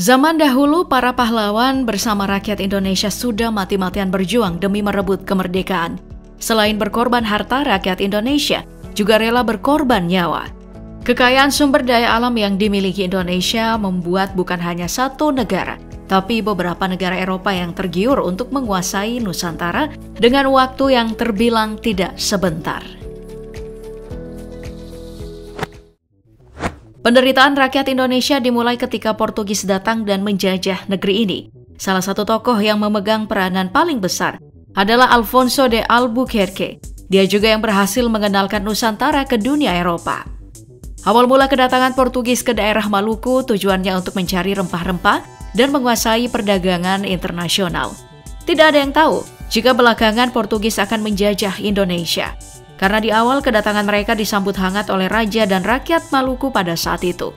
Zaman dahulu, para pahlawan bersama rakyat Indonesia sudah mati-matian berjuang demi merebut kemerdekaan. Selain berkorban harta, rakyat Indonesia juga rela berkorban nyawa. Kekayaan sumber daya alam yang dimiliki Indonesia membuat bukan hanya satu negara, tapi beberapa negara Eropa yang tergiur untuk menguasai Nusantara dengan waktu yang terbilang tidak sebentar. Penderitaan rakyat Indonesia dimulai ketika Portugis datang dan menjajah negeri ini. Salah satu tokoh yang memegang peranan paling besar adalah Alfonso de Albuquerque. Dia juga yang berhasil mengenalkan Nusantara ke dunia Eropa. Awal mula kedatangan Portugis ke daerah Maluku tujuannya untuk mencari rempah-rempah dan menguasai perdagangan internasional. Tidak ada yang tahu jika belakangan Portugis akan menjajah Indonesia. Karena di awal kedatangan mereka disambut hangat oleh raja dan rakyat Maluku pada saat itu.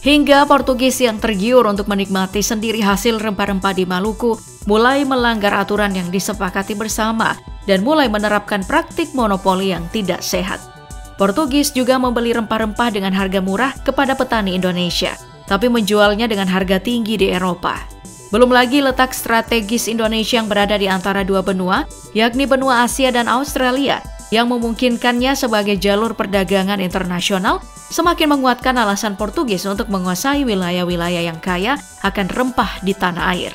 Hingga Portugis yang tergiur untuk menikmati sendiri hasil rempah-rempah di Maluku mulai melanggar aturan yang disepakati bersama dan mulai menerapkan praktik monopoli yang tidak sehat. Portugis juga membeli rempah-rempah dengan harga murah kepada petani Indonesia, tapi menjualnya dengan harga tinggi di Eropa. Belum lagi letak strategis Indonesia yang berada di antara dua benua, yakni benua Asia dan Australia, yang memungkinkannya sebagai jalur perdagangan internasional, semakin menguatkan alasan Portugis untuk menguasai wilayah-wilayah yang kaya akan rempah di tanah air.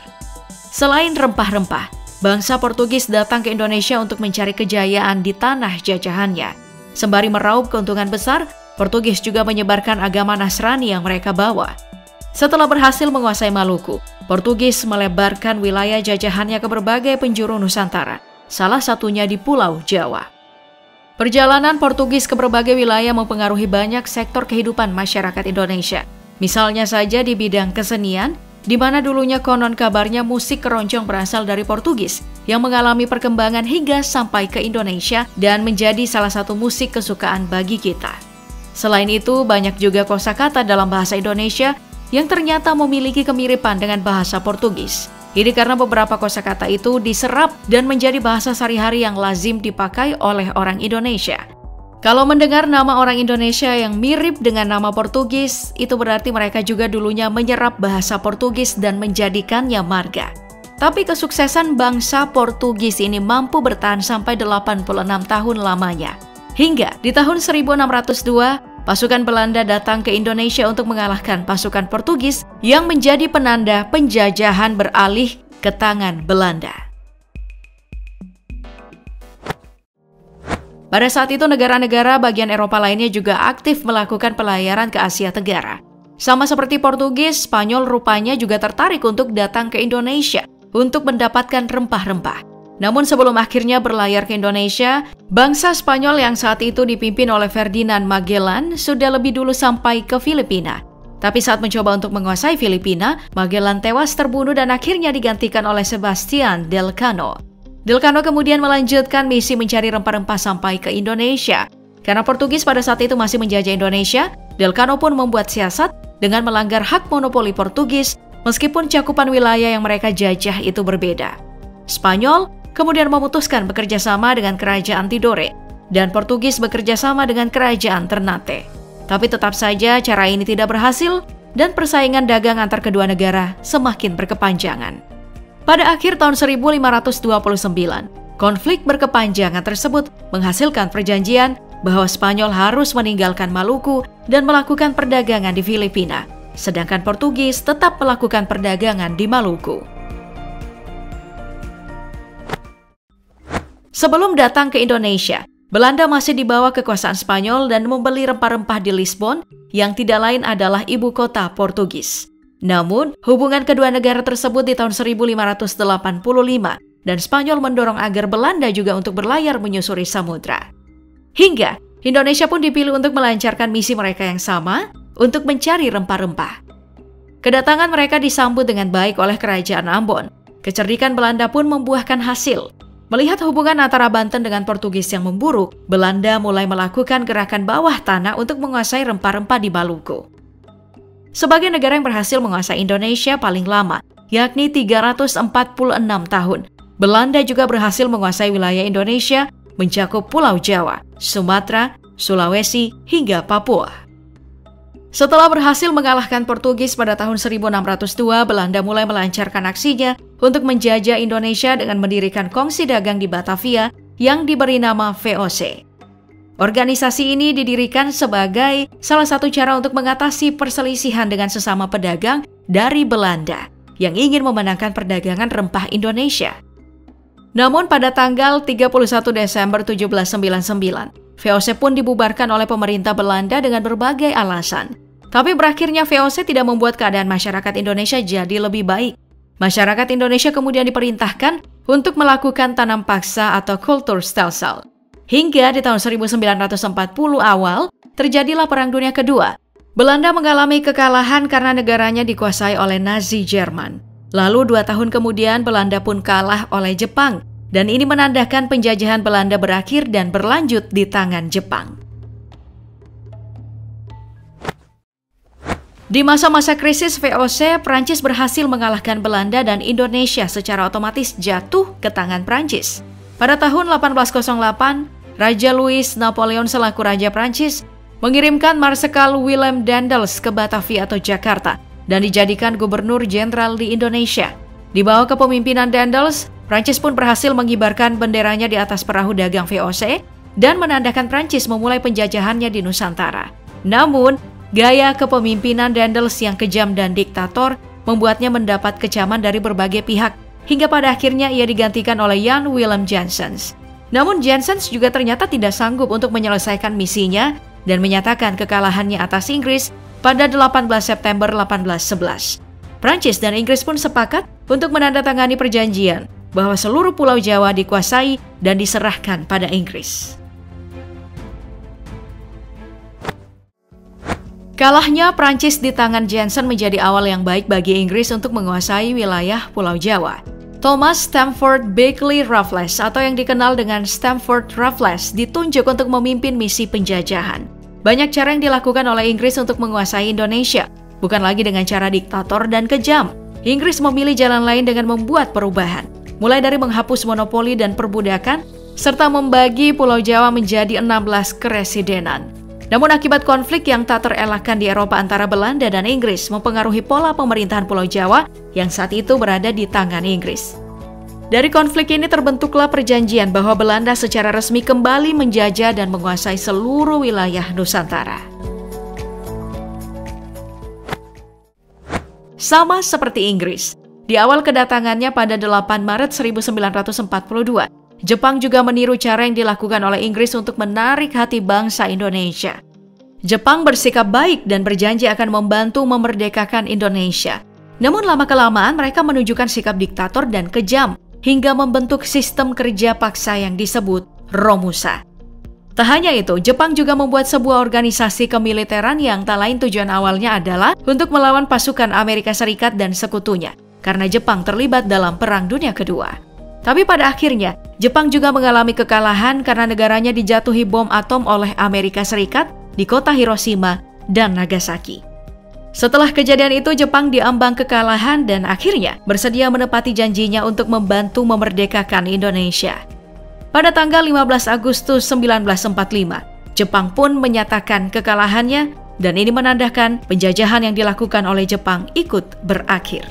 Selain rempah-rempah, bangsa Portugis datang ke Indonesia untuk mencari kejayaan di tanah jajahannya. Sembari meraup keuntungan besar, Portugis juga menyebarkan agama Nasrani yang mereka bawa. Setelah berhasil menguasai Maluku, Portugis melebarkan wilayah jajahannya ke berbagai penjuru Nusantara, salah satunya di Pulau Jawa. Perjalanan Portugis ke berbagai wilayah mempengaruhi banyak sektor kehidupan masyarakat Indonesia. Misalnya saja di bidang kesenian, di mana dulunya konon kabarnya musik keroncong berasal dari Portugis, yang mengalami perkembangan hingga sampai ke Indonesia dan menjadi salah satu musik kesukaan bagi kita. Selain itu, banyak juga kosakata dalam bahasa Indonesia yang ternyata memiliki kemiripan dengan bahasa Portugis. Ini karena beberapa kosakata itu diserap dan menjadi bahasa sehari-hari yang lazim dipakai oleh orang Indonesia. Kalau mendengar nama orang Indonesia yang mirip dengan nama Portugis, itu berarti mereka juga dulunya menyerap bahasa Portugis dan menjadikannya marga. Tapi kesuksesan bangsa Portugis ini mampu bertahan sampai 86 tahun lamanya. Hingga di tahun 1602, pasukan Belanda datang ke Indonesia untuk mengalahkan pasukan Portugis yang menjadi penanda penjajahan beralih ke tangan Belanda. Pada saat itu negara-negara bagian Eropa lainnya juga aktif melakukan pelayaran ke Asia Tenggara. Sama seperti Portugis, Spanyol rupanya juga tertarik untuk datang ke Indonesia untuk mendapatkan rempah-rempah. Namun sebelum akhirnya berlayar ke Indonesia, bangsa Spanyol yang saat itu dipimpin oleh Ferdinand Magellan sudah lebih dulu sampai ke Filipina. Tapi saat mencoba untuk menguasai Filipina, Magellan tewas terbunuh dan akhirnya digantikan oleh Sebastian Elcano. Elcano kemudian melanjutkan misi mencari rempah-rempah sampai ke Indonesia. Karena Portugis pada saat itu masih menjajah Indonesia, Elcano pun membuat siasat dengan melanggar hak monopoli Portugis meskipun cakupan wilayah yang mereka jajah itu berbeda. Spanyol kemudian memutuskan bekerja sama dengan kerajaan Tidore, dan Portugis bekerja sama dengan kerajaan Ternate. Tapi tetap saja cara ini tidak berhasil, dan persaingan dagang antar kedua negara semakin berkepanjangan. Pada akhir tahun 1529, konflik berkepanjangan tersebut menghasilkan perjanjian bahwa Spanyol harus meninggalkan Maluku dan melakukan perdagangan di Filipina, sedangkan Portugis tetap melakukan perdagangan di Maluku. Sebelum datang ke Indonesia, Belanda masih di bawah kekuasaan Spanyol dan membeli rempah-rempah di Lisbon yang tidak lain adalah ibu kota Portugis. Namun, hubungan kedua negara tersebut di tahun 1585 dan Spanyol mendorong agar Belanda juga untuk berlayar menyusuri samudra. Hingga Indonesia pun dipilih untuk melancarkan misi mereka yang sama untuk mencari rempah-rempah. Kedatangan mereka disambut dengan baik oleh kerajaan Ambon. Kecerdikan Belanda pun membuahkan hasil. Melihat hubungan antara Banten dengan Portugis yang memburuk, Belanda mulai melakukan gerakan bawah tanah untuk menguasai rempah-rempah di Maluku. Sebagai negara yang berhasil menguasai Indonesia paling lama, yakni 346 tahun, Belanda juga berhasil menguasai wilayah Indonesia mencakup Pulau Jawa, Sumatera, Sulawesi, hingga Papua. Setelah berhasil mengalahkan Portugis pada tahun 1602, Belanda mulai melancarkan aksinya untuk menjajah Indonesia dengan mendirikan kongsi dagang di Batavia yang diberi nama VOC. Organisasi ini didirikan sebagai salah satu cara untuk mengatasi perselisihan dengan sesama pedagang dari Belanda yang ingin memenangkan perdagangan rempah Indonesia. Namun pada tanggal 31 Desember 1799, VOC pun dibubarkan oleh pemerintah Belanda dengan berbagai alasan. Tapi berakhirnya VOC tidak membuat keadaan masyarakat Indonesia jadi lebih baik. Masyarakat Indonesia kemudian diperintahkan untuk melakukan tanam paksa atau kultur stelsel. Hingga di tahun 1940 awal, terjadilah Perang Dunia Kedua. Belanda mengalami kekalahan karena negaranya dikuasai oleh Nazi Jerman. Lalu 2 tahun kemudian Belanda pun kalah oleh Jepang. Dan ini menandakan penjajahan Belanda berakhir dan berlanjut di tangan Jepang. Di masa-masa krisis VOC, Prancis berhasil mengalahkan Belanda dan Indonesia secara otomatis jatuh ke tangan Prancis. Pada tahun 1808, Raja Louis Napoleon selaku Raja Prancis mengirimkan Marsekal Willem Daendels ke Batavia atau Jakarta dan dijadikan gubernur jenderal di Indonesia. Di bawah kepemimpinan Daendels, Prancis pun berhasil mengibarkan benderanya di atas perahu dagang VOC dan menandakan Prancis memulai penjajahannya di Nusantara. Namun, gaya kepemimpinan Daendels yang kejam dan diktator membuatnya mendapat kecaman dari berbagai pihak, hingga pada akhirnya ia digantikan oleh Jan Willem Janssens. Namun Janssens juga ternyata tidak sanggup untuk menyelesaikan misinya dan menyatakan kekalahannya atas Inggris pada 18 September 1811. Prancis dan Inggris pun sepakat untuk menandatangani perjanjian bahwa seluruh Pulau Jawa dikuasai dan diserahkan pada Inggris. Kalahnya Prancis di tangan Janssen menjadi awal yang baik bagi Inggris untuk menguasai wilayah Pulau Jawa. Thomas Stamford Beckley Raffles atau yang dikenal dengan Stamford Raffles ditunjuk untuk memimpin misi penjajahan. Banyak cara yang dilakukan oleh Inggris untuk menguasai Indonesia, bukan lagi dengan cara diktator dan kejam. Inggris memilih jalan lain dengan membuat perubahan, mulai dari menghapus monopoli dan perbudakan, serta membagi Pulau Jawa menjadi 16 keresidenan. Namun akibat konflik yang tak terelakkan di Eropa antara Belanda dan Inggris mempengaruhi pola pemerintahan Pulau Jawa yang saat itu berada di tangan Inggris. Dari konflik ini terbentuklah perjanjian bahwa Belanda secara resmi kembali menjajah dan menguasai seluruh wilayah Nusantara. Sama seperti Inggris, di awal kedatangannya pada 8 Maret 1942, Jepang juga meniru cara yang dilakukan oleh Inggris untuk menarik hati bangsa Indonesia. Jepang bersikap baik dan berjanji akan membantu memerdekakan Indonesia. Namun lama-kelamaan mereka menunjukkan sikap diktator dan kejam hingga membentuk sistem kerja paksa yang disebut Romusa. Tak hanya itu, Jepang juga membuat sebuah organisasi kemiliteran yang tak lain tujuan awalnya adalah untuk melawan pasukan Amerika Serikat dan sekutunya, karena Jepang terlibat dalam Perang Dunia Kedua. Tapi pada akhirnya, Jepang juga mengalami kekalahan karena negaranya dijatuhi bom atom oleh Amerika Serikat di kota Hiroshima dan Nagasaki. Setelah kejadian itu, Jepang diambang kekalahan dan akhirnya bersedia menepati janjinya untuk membantu memerdekakan Indonesia. Pada tanggal 15 Agustus 1945, Jepang pun menyatakan kekalahannya dan ini menandakan penjajahan yang dilakukan oleh Jepang ikut berakhir.